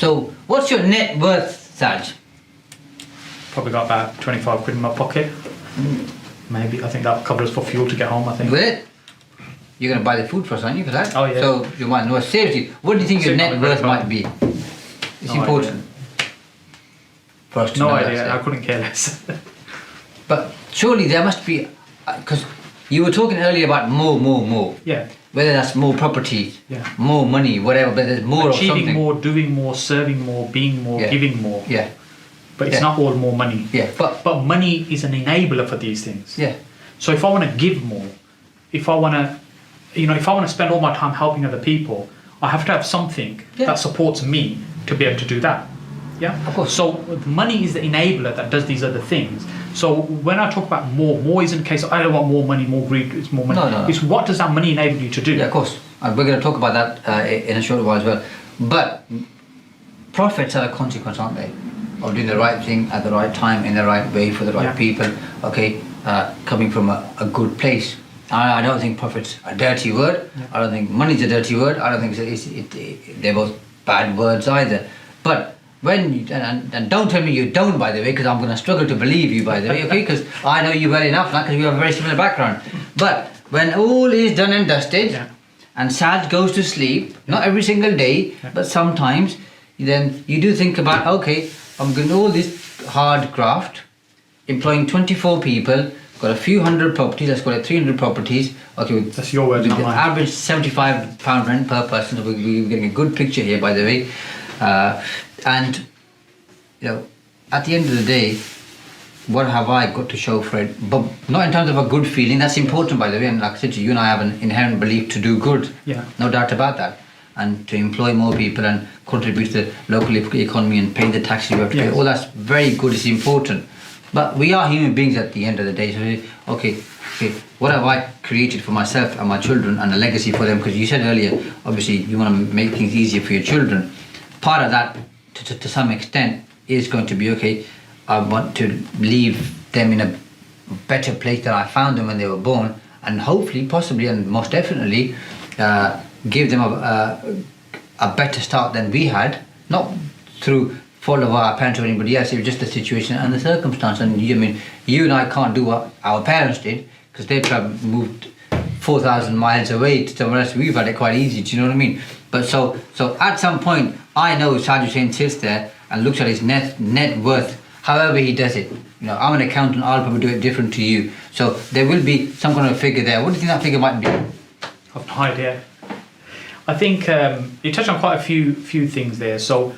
So what's your net worth, Saj? Probably got about 25 quid in my pocket. Maybe. I think that covers for fuel to get home, I think. Will it? You're going to buy the food for us, aren't you, for that? Oh, yeah. So you might know. Seriously, what do you think your net worth might be? It's important for us to know. No idea. I couldn't care less. But surely there must be, because you were talking earlier about more. Yeah. Whether that's more properties, more money, whatever, but there's more of something. Achieving more, doing more, serving more, being more, giving more. Yeah. But it's not all more money. Yeah. But money is an enabler for these things. Yeah. So if I want to give more, if I want to, if I want to spend all my time helping other people, I have to have something that supports me to be able to do that. Yeah. Of course. So money is the enabler that does these other things. So when I talk about more isn't a case of I don't want more money, more greed, it's more money. No. It's what does that money enable you to do? Yeah, of course. And we're going to talk about that in a short while as well. But profits are a consequence, aren't they? Of doing the right thing at the right time, in the right way, for the right people, okay, coming from a good place. I don't think profit's a dirty word. I don't think money's a dirty word. I don't think they're both bad words either. But when you, and don't tell me you don't, by the way, because I'm going to struggle to believe you, by the way, okay, because I know you well enough now, because we have a very similar background. But when all is done and dusted, and Saj goes to sleep, not every single day, but sometimes, then you do think about, okay, I'm doing all this hard graft, employing 24 people, got a few hundred properties, let's call it 300 properties. Okay, that's your word, not mine. Average £75 rent per person, so we're getting a good picture here, by the way. And at the end of the day, what have I got to show for it? But not in terms of a good feeling. That's important, by the way. And like I said to you, and I have an inherent belief to do good. Yeah. No doubt about that. And to employ more people and contribute to the local economy and pay the taxes you have to pay. All that's very good. It's important. But we are human beings at the end of the day. So, okay, what have I created for myself and my children and a legacy for them? Because you said earlier, obviously, you want to make things easier for your children. Part of that, to some extent, is going to be, okay, I want to leave them in a better place than I found them when they were born, and hopefully, possibly, and most definitely, give them a better start than we had, not through fault of our parents or anybody else. It was just the situation and the circumstance. And you and I can't do what our parents did, because they moved 4,000 miles away to somewhere else. We've had it quite easy, do you know what I mean? But so at some point, I know Shaz Hussain sits there and looks at his net worth, however he does it. I'm an accountant, I'll probably do it different to you. So there will be some kind of figure there. What do you think that figure might be? I've no idea. I think you touched on quite a few things there. So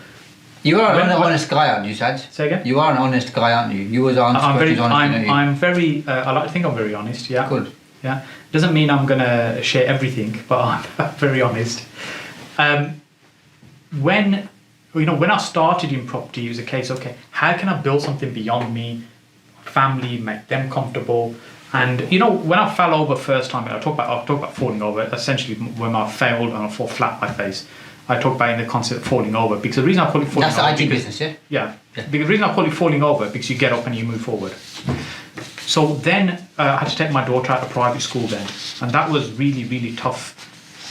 you are an honest guy, aren't you, Shaz? Say again? You are an honest guy, aren't you? You was honest. I'm very. I like to think I'm very honest. Yeah. Good. Yeah. Doesn't mean I'm gonna share everything, but I'm very honest. When I started in property, it was a case, okay, how can I build something beyond me, family, make them comfortable? And when I fell over first time, I'll talk about falling over. Essentially, when I failed and I fall flat on my face, I talk about in the concept of falling over, because the reason I call it falling over. That's the IT business, yeah. Yeah. The reason I call it falling over because you get up and you move forward. So then I had to take my daughter out of private school then, and that was really, really tough.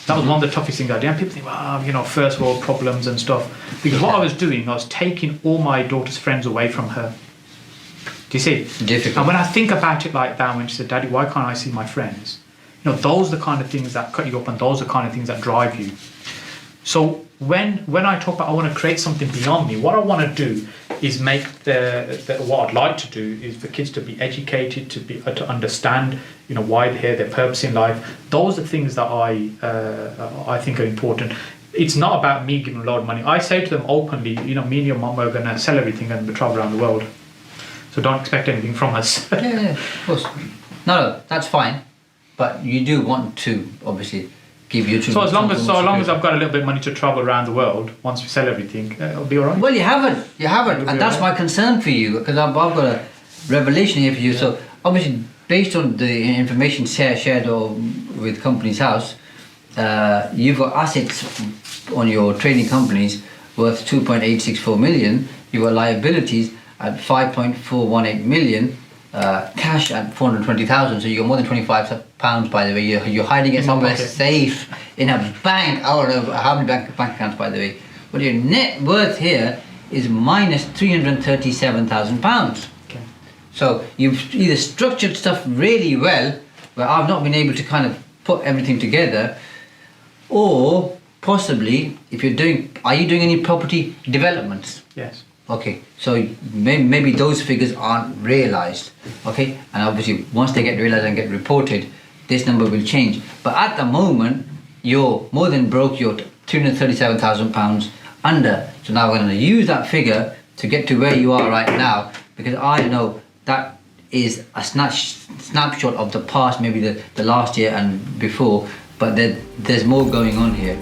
That was one of the toughest things I did. And people think, wow, first world problems and stuff. Because what I was doing, I was taking all my daughter's friends away from her. Do you see? Difficult. And when I think about it like that, when she said, Daddy, why can't I see my friends? Those are the kind of things that cut you up, and those are the kind of things that drive you. So when I talk about I want to create something beyond me, what I want to do is make what I'd like to do is for kids to be educated, to understand, why they're here, their purpose in life. Those are things that I think are important. It's not about me giving a lot of money. I say to them openly, me and your mum are going to sell everything and travel around the world. So don't expect anything from us. Yeah, of course. No, that's fine. But you do want to, obviously, give your children. So as long as I've got a little bit of money to travel around the world, once we sell everything, it'll be all right. Well, you haven't, and that's my concern for you, because I've got a revelation here for you. Yeah. So obviously, based on the information shared with Companies House, you've got assets on your trading companies worth 2.864 million. You've got liabilities at 5.418 million. Cash at 420,000, so you got more than £25, by the way. You're hiding it somewhere safe in a bank. I don't know how many bank accounts, by the way, but your net worth here is minus £337,000. Okay. So you've either structured stuff really well, where I've not been able to kind of put everything together, or possibly if you're doing, are you doing any property developments? Yes. Okay, so maybe those figures aren't realized. Okay, and obviously once they get realized and get reported, this number will change. But at the moment, you're more than broke, you're £237,000 under. So now we're going to use that figure to get to where you are right now, because I know that is a snapshot of the past, maybe the last year and before, but there's more going on here.